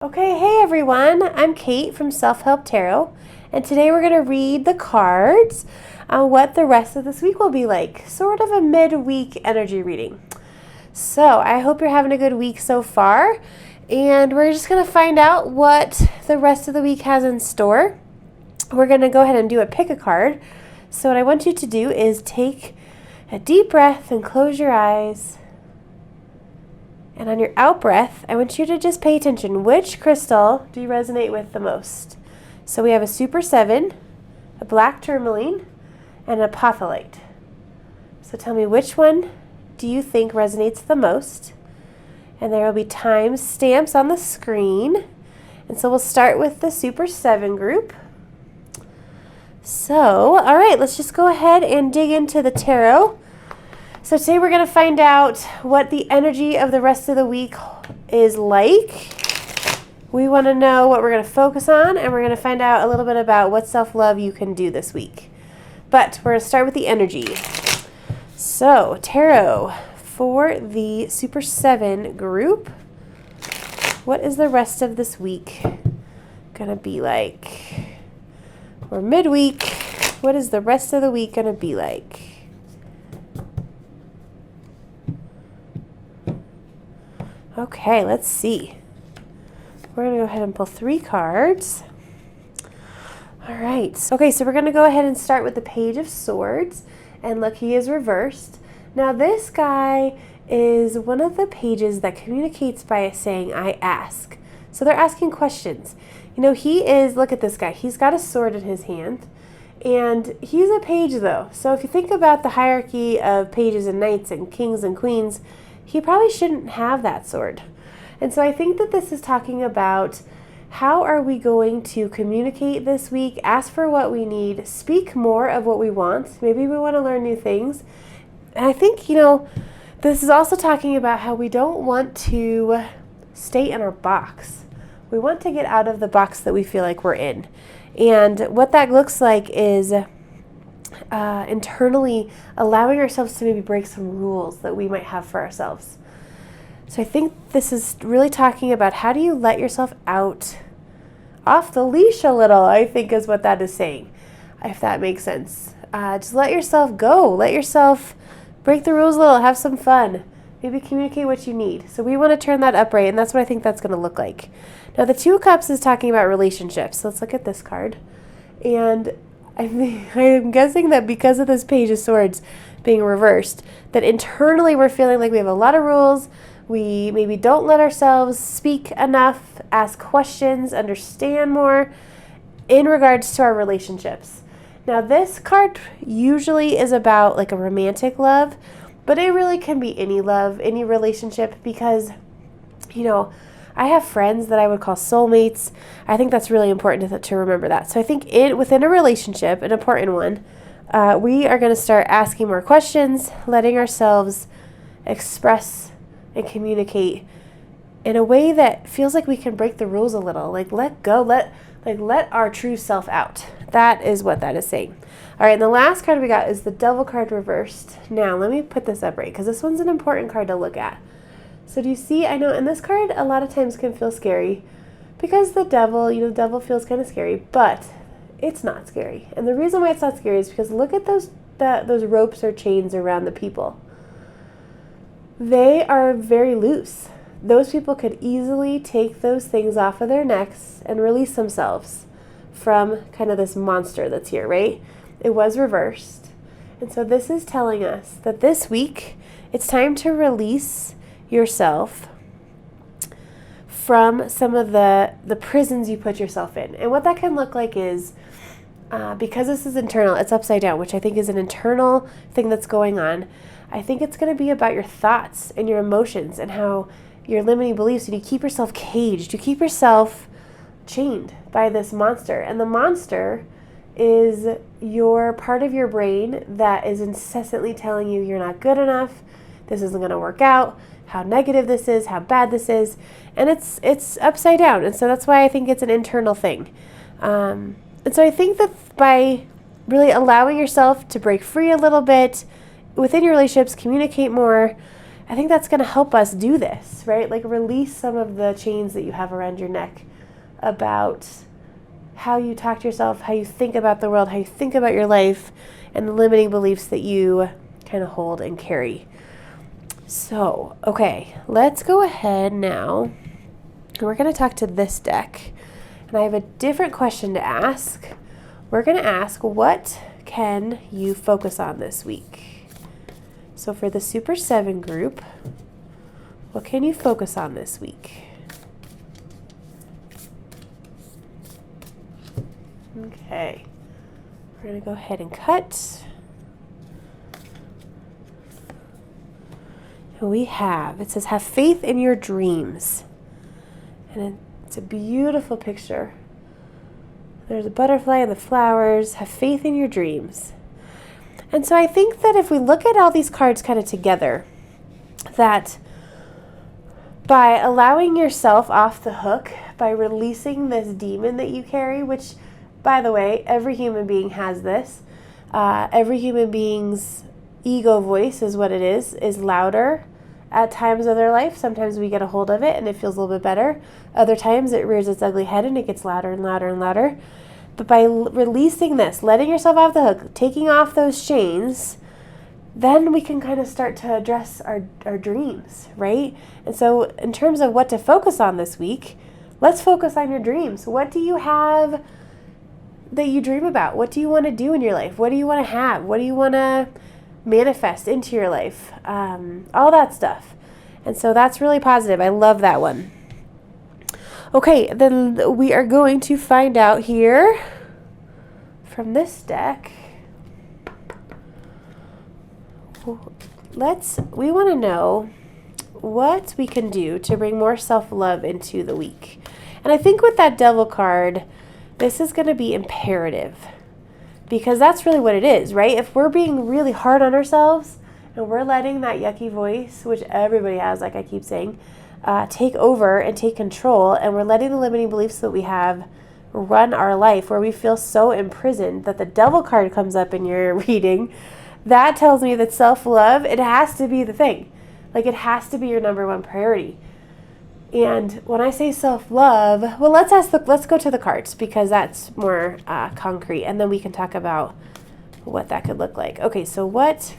Okay, hey everyone, I'm Kate from Self-Help Tarot, and today we're going to read the cards on what the rest of this week will be like, sort of a midweek energy reading. So I hope you're having a good week so far, and we're just going to find out what the rest of the week has in store. We're going to go ahead and do a pick a card. So what I want you to do is take a deep breath and close your eyes. And on your out breath, I want you to just pay attention. Which crystal do you resonate with the most? So we have a Super 7, a Black Tourmaline, and an Apophyllite. So tell me, which one do you think resonates the most? And there will be time stamps on the screen. And so we'll start with the Super 7 group. So, all right, let's just go ahead and dig into the tarot. So today we're going to find out what the energy of the rest of the week is like. We want to know what we're going to focus on, and we're going to find out a little bit about what self-love you can do this week. But we're going to start with the energy. So, tarot for the Super 7 group. What is the rest of this week going to be like? Or midweek, what is the rest of the week going to be like? Okay, let's see. We're going to go ahead and pull 3 cards. All right. Okay, so we're going to go ahead and start with the Page of Swords. And look, he is reversed. Now, this guy is one of the pages that communicates by saying, I ask. So they're asking questions. You know, he is, look at this guy. He's got a sword in his hand. And he's a page, though. So if you think about the hierarchy of pages and knights and kings and queens, he probably shouldn't have that sword. And so I think that this is talking about how are we going to communicate this week, ask for what we need, speak more of what we want. Maybe we want to learn new things. And I think, you know, this is also talking about how we don't want to stay in our box. We want to get out of the box that we feel like we're in. And what that looks like is internally allowing ourselves to maybe break some rules that we might have for ourselves. So I think this is really talking about how do you let yourself out off the leash a little, I think is what that is saying, if that makes sense. Just let yourself go. Let yourself break the rules a little. Have some fun. Maybe communicate what you need. So we want to turn that upright, and that's what I think that's going to look like. Now, the 2 of Cups is talking about relationships. So let's look at this card. And I'm guessing that because of this Page of Swords being reversed, that internally we're feeling like we have a lot of rules. We maybe don't let ourselves speak enough, ask questions, understand more in regards to our relationships. Now, this card usually is about like a romantic love, but it really can be any love, any relationship, because, you know, I have friends that I would call soulmates. I think that's really important to remember that. So I think within a relationship, an important one, we are going to start asking more questions, letting ourselves express and communicate in a way that feels like we can break the rules a little. Like let go, let our true self out. That is what that is saying. All right, and the last card we got is the Devil card reversed. Now, let me put this up right, because this one's an important card to look at. So do you see, I know, and this card a lot of times can feel scary because the devil, you know, the devil feels kind of scary, but it's not scary. And the reason why it's not scary is because look at those ropes or chains around the people. They are very loose. Those people could easily take those things off of their necks and release themselves from kind of this monster that's here, right? It was reversed. And so this is telling us that this week it's time to release yourself from some of the prisons you put yourself in. And what that can look like is, because this is internal, it's upside down, which I think is an internal thing that's going on. I think it's going to be about your thoughts and your emotions and how your limiting beliefs, and you keep yourself caged. You keep yourself chained by this monster. And the monster is your part of your brain that is incessantly telling you you're not good enough, this isn't going to work out, how negative this is, how bad this is, and it's upside down. And so that's why I think it's an internal thing. And so I think that by really allowing yourself to break free a little bit within your relationships, communicate more, I think that's going to help us do this, right? Like release some of the chains that you have around your neck about how you talk to yourself, how you think about the world, how you think about your life, and the limiting beliefs that you kind of hold and carry. So, okay, let's go ahead now. We're going to talk to this deck, and I have a different question to ask. We're going to ask, what can you focus on this week? So for the Super 7 group, what can you focus on this week? Okay, we're going to go ahead and cut. And we have, it says, have faith in your dreams. And it's a beautiful picture. There's a butterfly and the flowers. Have faith in your dreams. And so I think that if we look at all these cards kind of together, that by allowing yourself off the hook, by releasing this demon that you carry, which, by the way, every human being has this. Every human being's ego voice is what it is louder at times of their life. Sometimes we get a hold of it and it feels a little bit better. Other times it rears its ugly head and it gets louder and louder and louder. But by releasing this, letting yourself off the hook, taking off those chains, then we can kind of start to address our dreams, right? And so in terms of what to focus on this week, let's focus on your dreams. What do you have that you dream about? What do you want to do in your life? What do you want to have? What do you want to manifest into your life? All that stuff. And so that's really positive. I love that one. Okay, then we are going to find out here from this deck. We want to know what we can do to bring more self-love into the week. And I think with that Devil card, this is going to be imperative, because that's really what it is, right? If we're being really hard on ourselves and we're letting that yucky voice, which everybody has, like I keep saying, take over and take control, and we're letting the limiting beliefs that we have run our life, where we feel so imprisoned that the Devil card comes up in your reading, that tells me that self-love, it has to be the thing. Like, it has to be your number one priority. And when I say self-love, well, let's go to the cards, because that's more concrete, and then we can talk about what that could look like. Okay, so what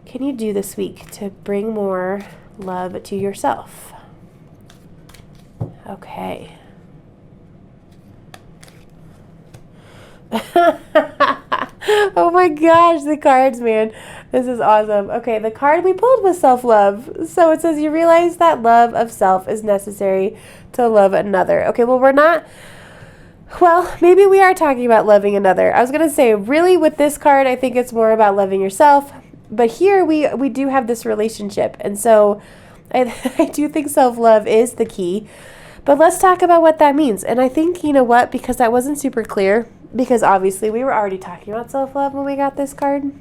can you do this week to bring more love to yourself? Okay. Oh my gosh, the cards, man. This is awesome. Okay, the card we pulled was self-love. So it says you realize that love of self is necessary to love another. Okay, well, maybe we are talking about loving another. I was going to say, really, with this card, I think it's more about loving yourself. But here we do have this relationship. And so I do think self-love is the key. But let's talk about what that means. And I think, you know what, because that wasn't super clear, because obviously we were already talking about self-love when we got this card.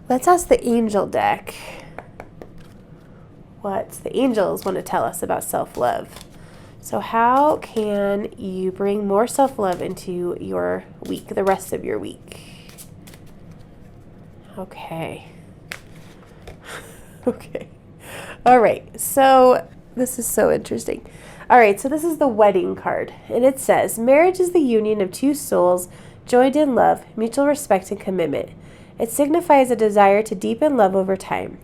Let's ask the angel deck what the angels want to tell us about self-love. So how can you bring more self-love into your week, the rest of your week? Okay. Okay. All right. So this is so interesting. All right. So this is the wedding card. And it says, marriage is the union of two souls joined in love, mutual respect, and commitment. It signifies a desire to deepen love over time.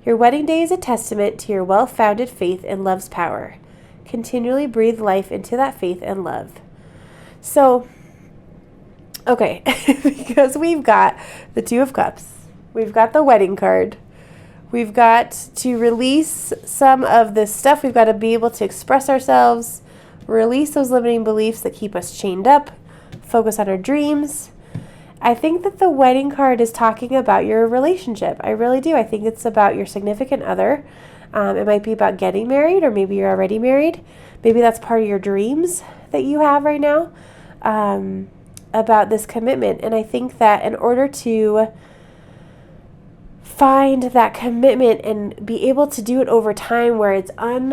Your wedding day is a testament to your well-founded faith in love's power. Continually breathe life into that faith and love. So, okay, because we've got the Two of Cups, we've got the wedding card, we've got to release some of this stuff, we've got to be able to express ourselves, release those limiting beliefs that keep us chained up, focus on our dreams. I think that the wedding card is talking about your relationship. I really do. I think it's about your significant other. It might be about getting married, or maybe you're already married. Maybe that's part of your dreams that you have right now, about this commitment. And I think that in order to find that commitment and be able to do it over time where it's oh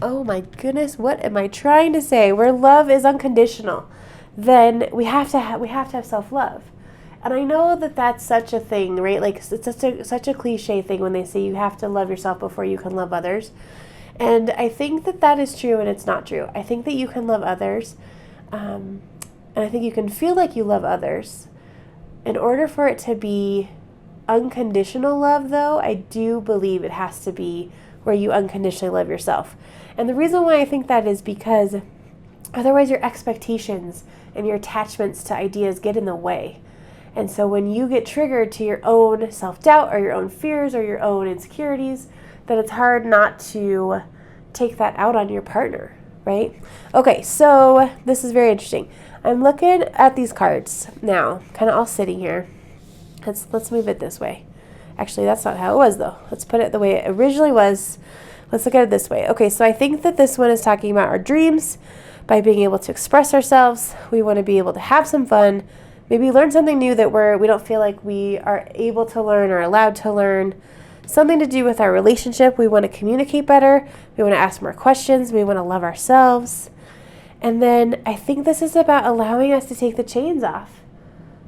my goodness, what am I trying to say? Where love is unconditional, then we have to have self-love. And I know that that's such a thing, right? Like, it's such a cliche thing when they say you have to love yourself before you can love others. And I think that that is true, and it's not true. I think that you can love others, and I think you can feel like you love others. In order for it to be unconditional love, though, I do believe it has to be where you unconditionally love yourself. And the reason why I think that is because otherwise your expectations and your attachments to ideas get in the way. And so when you get triggered to your own self-doubt or your own fears or your own insecurities, then it's hard not to take that out on your partner, right? Okay, so this is very interesting. I'm looking at these cards now, kind of all sitting here. Let's move it this way. Actually, that's not how it was, though. Let's put it the way it originally was. Let's look at it this way. Okay, so I think that this one is talking about our dreams. By being able to express ourselves, we want to be able to have some fun, maybe learn something new that we don't feel like we are able to learn or allowed to learn. Something to do with our relationship. We want to communicate better. We want to ask more questions. We want to love ourselves. And then I think this is about allowing us to take the chains off.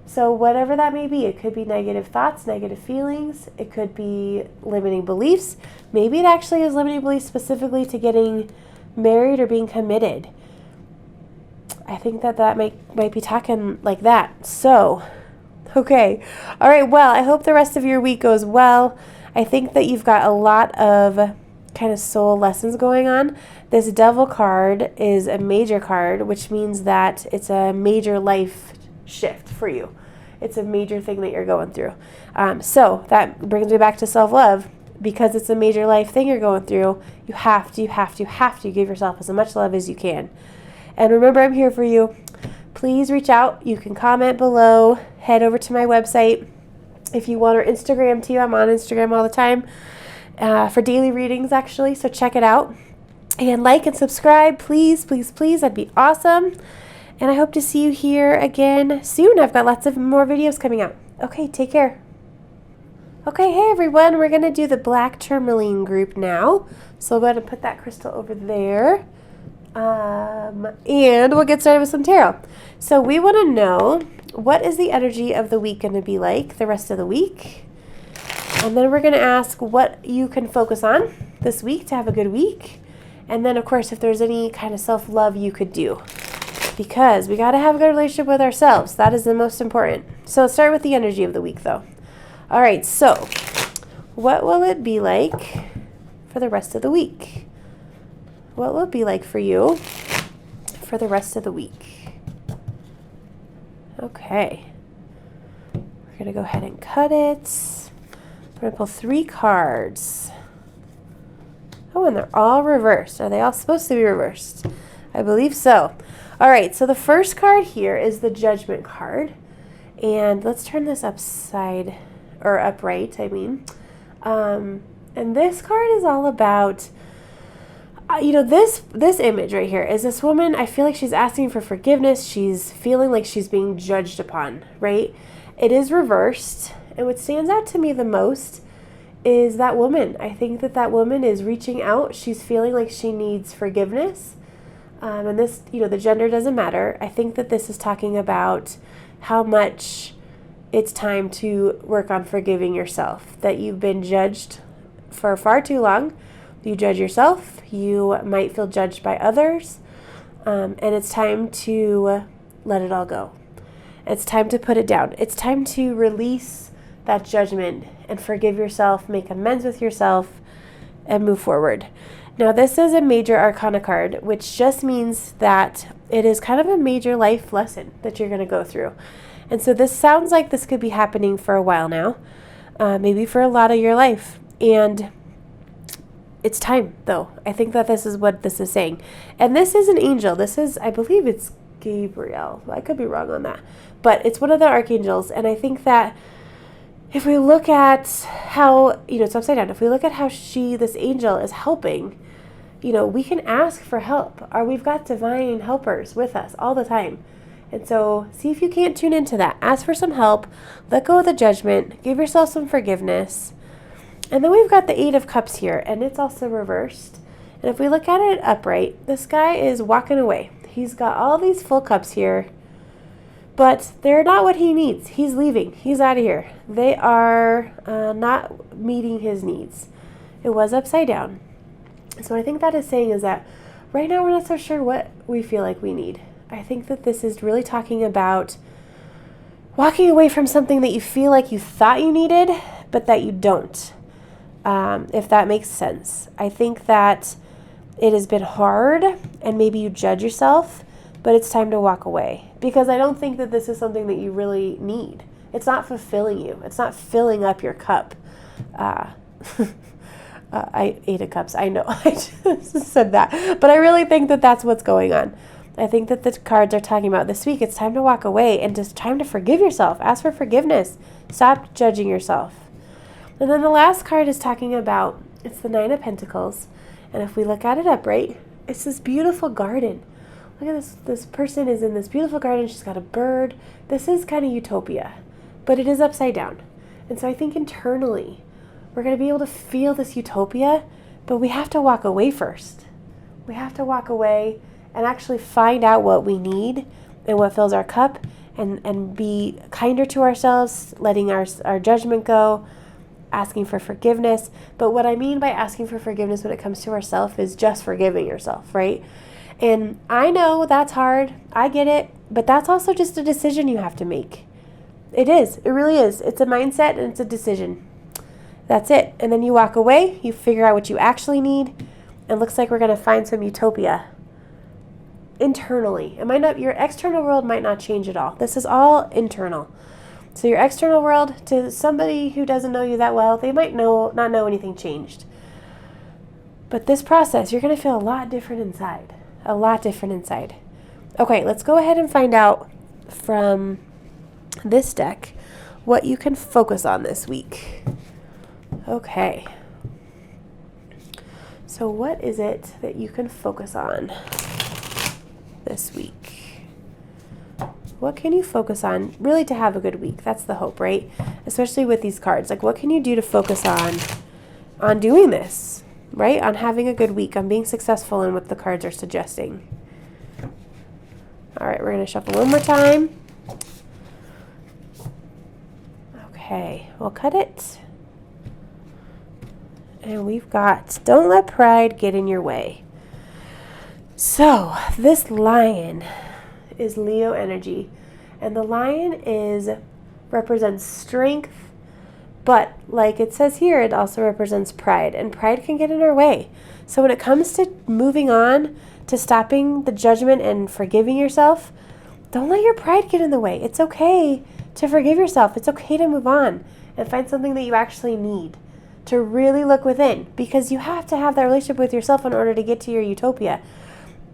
So whatever that may be, it could be negative thoughts, negative feelings. It could be limiting beliefs. Maybe it actually is limiting beliefs specifically to getting married or being committed. I think that might be talking like that. So, okay. All right, well, I hope the rest of your week goes well. I think that you've got a lot of kind of soul lessons going on. This Devil card is a major card, which means that it's a major life shift for you. It's a major thing that you're going through. So that brings me back to self-love. Because it's a major life thing you're going through, you have to give yourself as much love as you can. And remember, I'm here for you. Please reach out. You can comment below. Head over to my website. If you want our Instagram too, I'm on Instagram all the time for daily readings, actually. So check it out. And like and subscribe, please, please, please. That'd be awesome. And I hope to see you here again soon. I've got lots of more videos coming out. Okay, take care. Okay, hey everyone. We're going to do the black tourmaline group now. So I'll go ahead and put that crystal over there. And we'll get started with some tarot. So we want to know, what is the energy of the week going to be like the rest of the week? And then we're going to ask what you can focus on this week to have a good week. And then, of course, if there's any kind of self-love you could do. Because we got to have a good relationship with ourselves. That is the most important. So let's start with the energy of the week, though. All right, so what will it be like for the rest of the week? What will it be like for you for the rest of the week? Okay. We're going to go ahead and cut it. We're going to pull 3 cards. Oh, and they're all reversed. Are they all supposed to be reversed? I believe so. All right, so the first card here is the Judgment card. And let's turn this upright, and this card is all about, this image right here is this woman. I feel like she's asking for forgiveness. She's feeling like she's being judged upon, right? It is reversed. And what stands out to me the most is that woman. I think that woman is reaching out. She's feeling like she needs forgiveness. And this, the gender doesn't matter. I think that this is talking about how much it's time to work on forgiving yourself, that you've been judged for far too long. You judge yourself. You might feel judged by others. And it's time to let it all go. It's time to put it down. It's time to release that judgment and forgive yourself, make amends with yourself, and move forward. Now, this is a major arcana card, which just means that it is kind of a major life lesson that you're going to go through. And so this sounds like this could be happening for a while now, maybe for a lot of your life. And it's time, though. I think that this is what this is saying. And this is an angel. This is, I believe it's Gabriel. I could be wrong on that. But it's one of the archangels. And I think that if we look at how, it's upside down. If we look at how this angel is helping, we can ask for help. Or we've got divine helpers with us all the time. And so see if you can't tune into that. Ask for some help. Let go of the judgment. Give yourself some forgiveness. And then we've got the 8 of Cups here, and it's also reversed. And if we look at it upright, this guy is walking away. He's got all these full cups here, But they're not what he needs. He's leaving. He's out of here. They are not meeting his needs. It was upside down. So what I think that is saying is that right now we're not so sure what we feel like we need. I think that this is really talking about walking away from something that you feel like you thought you needed, but that you don't, if that makes sense. I think that it has been hard, and maybe you judge yourself, but it's time to walk away. Because I don't think that this is something that you really need. It's not fulfilling you. It's not filling up your cup. I ate a cups. I know. I just said that. But I really think that that's what's going on. I think that the cards are talking about this week. It's time to walk away and just time to forgive yourself. Ask for forgiveness. Stop judging yourself. And then the last card is talking about, it's the Nine of Pentacles. And if we look at it upright, it's this beautiful garden. Look at this. This person is in this beautiful garden. She's got a bird. This is kind of utopia, but it is upside down. And so I think internally, we're going to be able to feel this utopia, but we have to walk away first. We have to walk away and actually find out what we need and what fills our cup, and be kinder to ourselves, letting our judgment go, asking for forgiveness. But what I mean by asking for forgiveness when it comes to ourselves is just forgiving yourself, right? And I know that's hard. I get it. But that's also just a decision you have to make. It is. It really is. It's a mindset and it's a decision. That's it. And then you walk away. You figure out what you actually need. And it looks like we're going to find some utopia internally. It might not, your external world might not change at all. This is all internal. So your external world, to somebody who doesn't know you that well, they might not know anything changed. But this process, you're going to feel a lot different inside. A lot different inside. Okay, let's go ahead and find out from this deck what you can focus on this week. Okay. So what is it that you can focus on this week? What can you focus on really to have a good week? That's the hope, right? Especially with these cards. Like, what can you do to focus on doing this, right? On having a good week, on being successful in what the cards are suggesting. All right, we're going to shuffle one more time. Okay, we'll cut it. And we've got, don't let pride get in your way. So this lion is Leo energy, and the lion represents strength, but like it says here, it also represents pride, and pride can get in our way. So when it comes to moving on, to stopping the judgment and forgiving yourself, don't let your pride get in the way. It's okay to forgive yourself. It's okay to move on and find something that you actually need, to really look within, because you have to have that relationship with yourself in order to get to your utopia.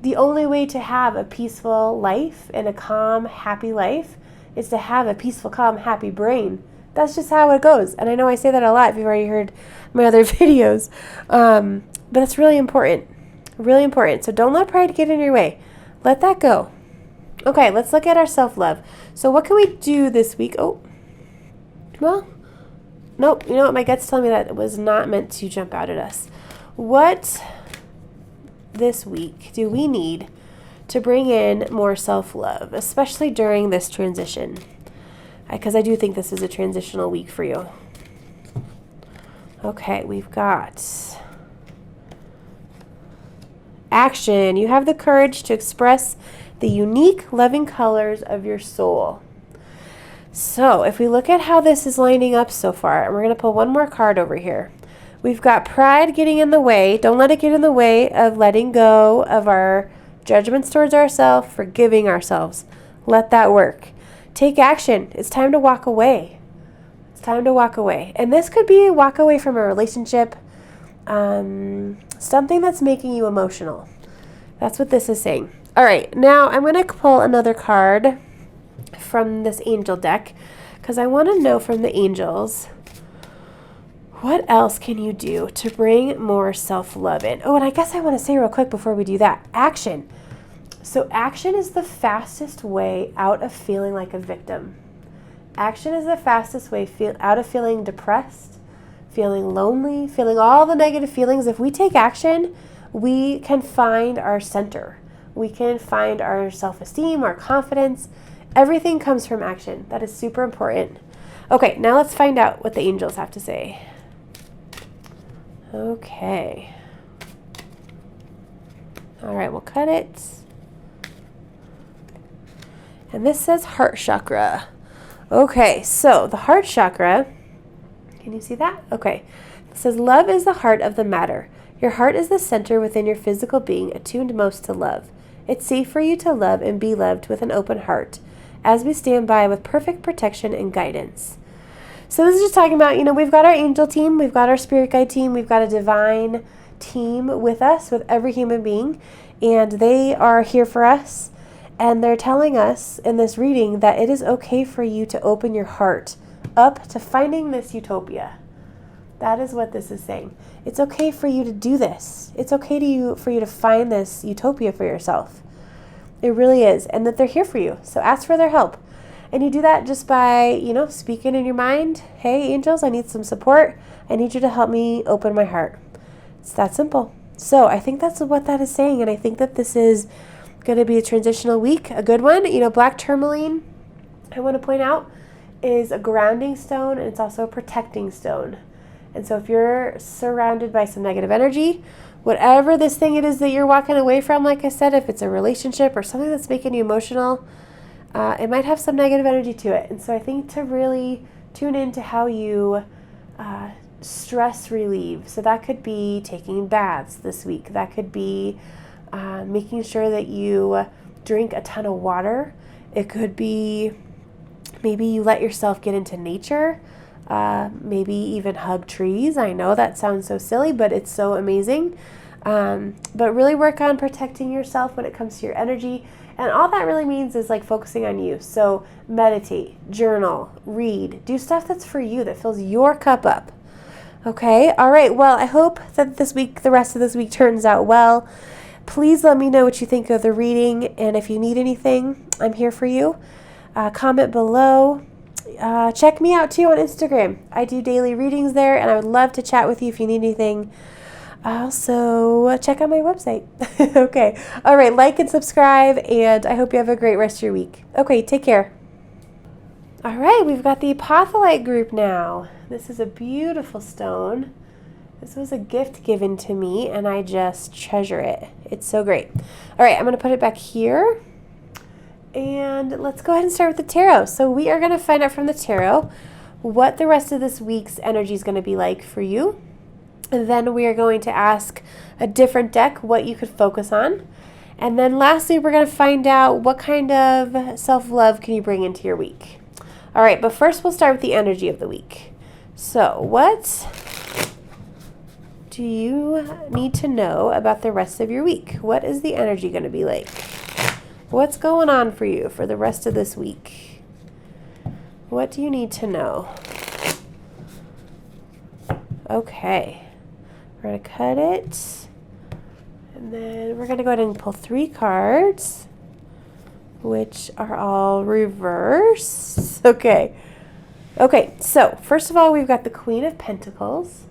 The only way to have a peaceful life and a calm, happy life is to have a peaceful, calm, happy brain. That's just how it goes. And I know I say that a lot if you've already heard my other videos. But it's really important. Really important. So don't let pride get in your way. Let that go. Okay, let's look at our self-love. So what can we do this week? Oh, well, nope. You know what? My gut's telling me that it was not meant to jump out at us. What this week do we need to bring in more self-love, especially during this transition? Because I do think this is a transitional week for you. Okay, we've got action. You have the courage to express the unique, loving colors of your soul. So if we look at how this is lining up so far, and we're going to pull one more card over here. We've got pride getting in the way. Don't let it get in the way of letting go of our judgments towards ourselves, forgiving ourselves. Let that work. Take action. It's time to walk away. It's time to walk away. And this could be a walk away from a relationship, something that's making you emotional. That's what this is saying. All right, now I'm going to pull another card from this angel deck because I want to know from the angels, what else can you do to bring more self-love in? Oh, and I guess I want to say real quick before we do that, action. So action is the fastest way out of feeling like a victim. Action is the fastest way out of feeling depressed, feeling lonely, feeling all the negative feelings. If we take action, we can find our center. We can find our self-esteem, our confidence, Everything comes from action. That is super important. Okay, now let's find out what the angels have to say. Okay. All right, we'll cut it. And this says heart chakra. Okay, so the heart chakra, can you see that? Okay. It says love is the heart of the matter. Your heart is the center within your physical being, attuned most to love. It's safe for you to love and be loved with an open heart, as we stand by with perfect protection and guidance. So this is just talking about, we've got our angel team, we've got our spirit guide team, we've got a divine team with us, with every human being, and they are here for us, and they're telling us in this reading that it is okay for you to open your heart up to finding this utopia. That is what this is saying. It's okay for you to do this. It's okay for you to find this utopia for yourself. It really is, and that they're here for you. So ask for their help. And you do that just by, speaking in your mind, hey, angels, I need some support. I need you to help me open my heart. It's that simple. So I think that's what that is saying, and I think that this is going to be a transitional week, a good one. Black tourmaline, I want to point out, is a grounding stone, and it's also a protecting stone. And so if you're surrounded by some negative energy, whatever this thing it is that you're walking away from, like I said, if it's a relationship or something that's making you emotional, it might have some negative energy to it. And so I think to really tune into how you stress relieve. So that could be taking baths this week. That could be making sure that you drink a ton of water. It could be maybe you let yourself get into nature. Maybe even hug trees. I know that sounds so silly, but it's so amazing. But really work on protecting yourself when it comes to your energy. And all that really means is like focusing on you. So meditate, journal, read, do stuff that's for you, that fills your cup up. Okay. All right. Well, I hope that the rest of this week turns out well. Please let me know what you think of the reading. And if you need anything, I'm here for you. Comment below. Check me out too on Instagram. I do daily readings there, and I would love to chat with you if you need anything. Also, check out my website. Okay. All right. Like and subscribe, and I hope you have a great rest of your week. Okay. Take care. All right. We've got the Apophyllite group now. This is a beautiful stone. This was a gift given to me, and I just treasure it. It's so great. All right. I'm going to put it back here. And let's go ahead and start with the tarot. So we are going to find out from the tarot what the rest of this week's energy is going to be like for you. And then we are going to ask a different deck what you could focus on. And then lastly, we're going to find out what kind of self-love can you bring into your week. All right, but first we'll start with the energy of the week. So what do you need to know about the rest of your week? What is the energy going to be like? What's going on for you for the rest of this week? What do you need to know? Okay. We're going to cut it. And then we're going to go ahead and pull 3 cards, which are all reversed. Okay. Okay, so first of all, we've got the Queen of Pentacles.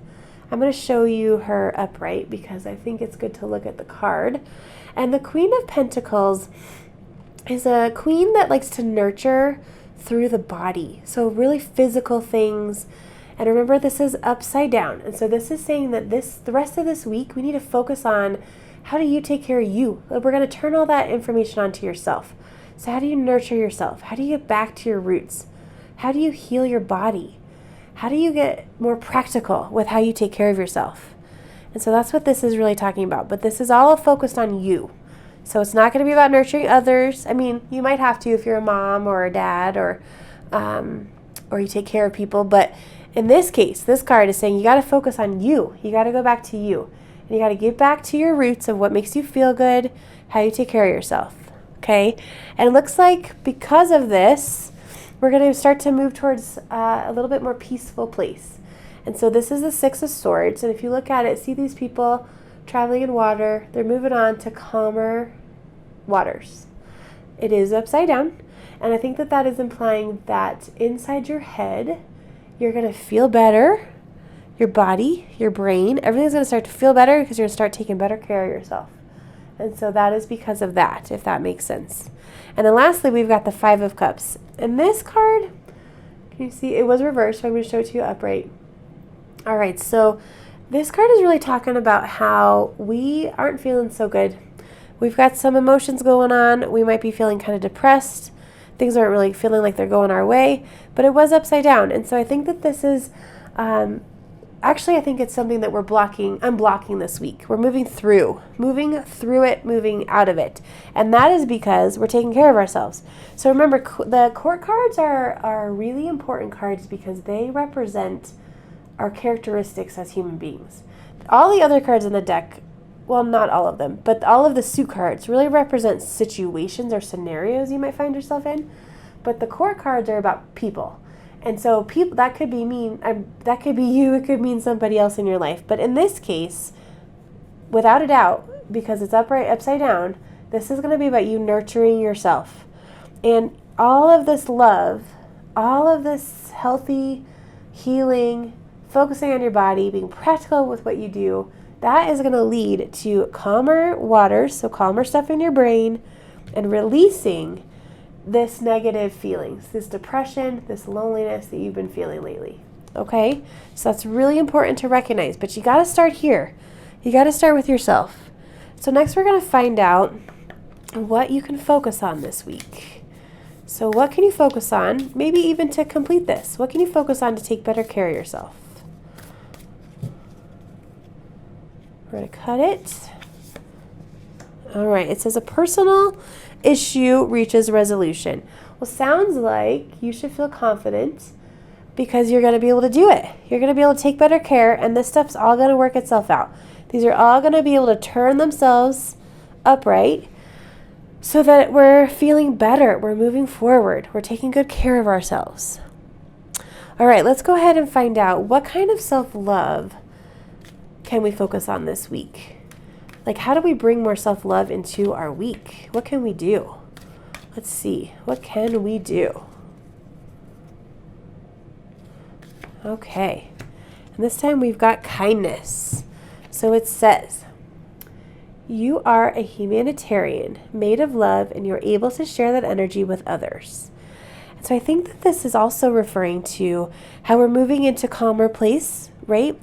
I'm going to show you her upright because I think it's good to look at the card. And the Queen of Pentacles is a queen that likes to nurture through the body. So really physical things. And remember, this is upside down. And so this is saying that the rest of this week, we need to focus on how do you take care of you? We're going to turn all that information onto yourself. So how do you nurture yourself? How do you get back to your roots? How do you heal your body? How do you get more practical with how you take care of yourself? And so that's what this is really talking about. But this is all focused on you. So it's not going to be about nurturing others. I mean, you might have to if you're a mom or a dad or you take care of people. But in this case, this card is saying you got to focus on you. You got to go back to you. And you got to get back to your roots of what makes you feel good, how you take care of yourself. Okay? And it looks like because of this, we're going to start to move towards a little bit more peaceful place. And so this is the 6 of Swords. And if you look at it, see these people traveling in water. They're moving on to calmer waters. It is upside down. And I think that that is implying that inside your head, you're going to feel better. Your body, your brain, everything's going to start to feel better because you're going to start taking better care of yourself. And so that is because of that, if that makes sense. And then lastly, we've got the Five of Cups. And this card, can you see, it was reversed, so I'm going to show it to you upright. All right, so this card is really talking about how we aren't feeling so good. We've got some emotions going on. We might be feeling kind of depressed. Things aren't really feeling like they're going our way, but it was upside down. And so I think that this is, actually, I think it's something that we're unblocking this week. We're moving through it, moving out of it. And that is because we're taking care of ourselves. So remember, the court cards are really important cards because they represent our characteristics as human beings. All the other cards in the deck, well, not all of them, but all of the suit cards really represent situations or scenarios you might find yourself in. But the court cards are about people. And so people, that could be that could be you, it could mean somebody else in your life. But in this case, without a doubt, because it's upside down, this is going to be about you nurturing yourself. And all of this love, all of this healthy healing, focusing on your body, being practical with what you do, that is going to lead to calmer waters, so calmer stuff in your brain, and releasing this negative feelings, this depression, this loneliness that you've been feeling lately. Okay? So that's really important to recognize, but you got to start here. You got to start with yourself. So next we're going to find out what you can focus on this week. So what can you focus on, maybe even to complete this? What can you focus on to take better care of yourself? We're going to cut it. All right, it says a personal issue reaches resolution. Well, sounds like you should feel confident because you're going to be able to do it. You're going to be able to take better care, and this stuff's all going to work itself out. These are all going to be able to turn themselves upright so that we're feeling better. We're moving forward. We're taking good care of ourselves. All right, let's go ahead and find out what kind of self-love can we focus on this week? Like, how do we bring more self-love into our week? What can we do? Let's see. What can we do? Okay. And this time we've got kindness. So it says, you are a humanitarian made of love, and you're able to share that energy with others. And so I think that this is also referring to how we're moving into calmer place, right?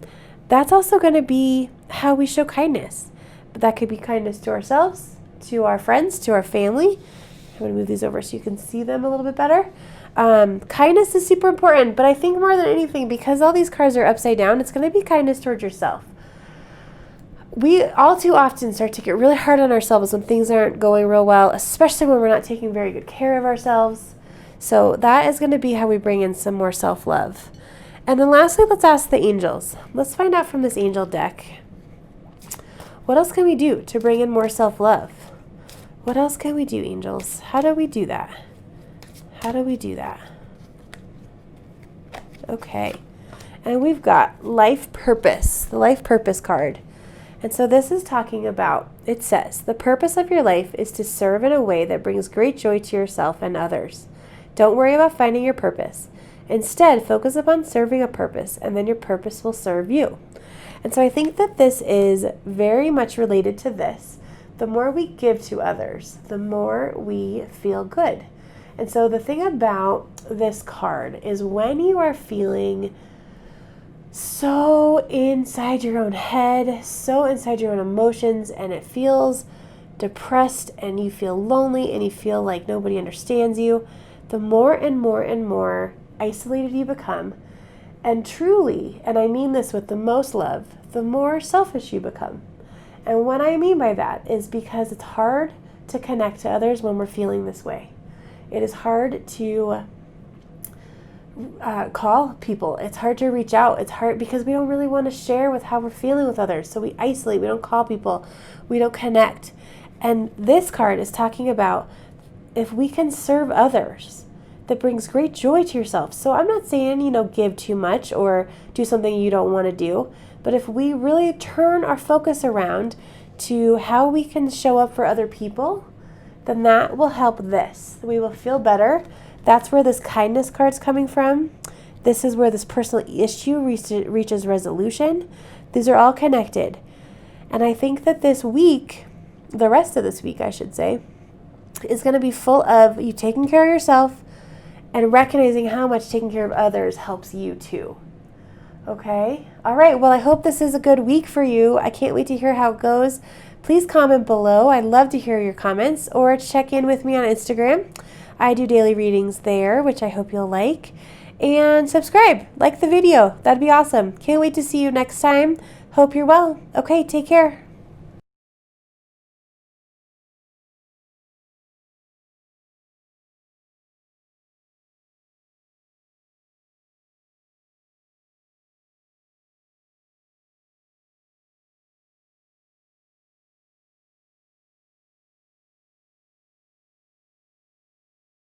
That's also going to be how we show kindness. But that could be kindness to ourselves, to our friends, to our family. I'm going to move these over so you can see them a little bit better. Kindness is super important, but I think more than anything, because all these cards are upside down, it's going to be kindness towards yourself. We all too often start to get really hard on ourselves when things aren't going real well, especially when we're not taking very good care of ourselves. So that is going to be how we bring in some more self-love. And then lastly, let's ask the angels. Let's find out from this angel deck, what else can we do to bring in more self-love? What else can we do, angels? How do we do that? How do we do that? Okay. And we've got life purpose, the life purpose card. And so this is talking about, it says, the purpose of your life is to serve in a way that brings great joy to yourself and others. Don't worry about finding your purpose. Instead, focus upon serving a purpose, and then your purpose will serve you. And so I think that this is very much related to this. The more we give to others, the more we feel good. And so the thing about this card is when you are feeling so inside your own head, so inside your own emotions, and it feels depressed, and you feel lonely, and you feel like nobody understands you, the more and more and more isolated you become, and truly, and I mean this with the most love, the more selfish you become. And what I mean by that is because it's hard to connect to others when we're feeling this way. It is hard to call people. It's hard to reach out. It's hard because we don't really want to share with how we're feeling with others. So we isolate. We don't call people. We don't connect. And this card is talking about if we can serve others, that brings great joy to yourself. So I'm not saying, give too much or do something you don't want to do. But if we really turn our focus around to how we can show up for other people, then that will help this. We will feel better. That's where this kindness card's coming from. This is where this personal issue reaches resolution. These are all connected. And I think that this week, the rest of this week, I should say, is going to be full of you taking care of yourself and recognizing how much taking care of others helps you too. Okay? All right. Well, I hope this is a good week for you. I can't wait to hear how it goes. Please comment below. I'd love to hear your comments, or check in with me on Instagram. I do daily readings there, which I hope you'll like. And subscribe. Like the video. That'd be awesome. Can't wait to see you next time. Hope you're well. Okay, take care.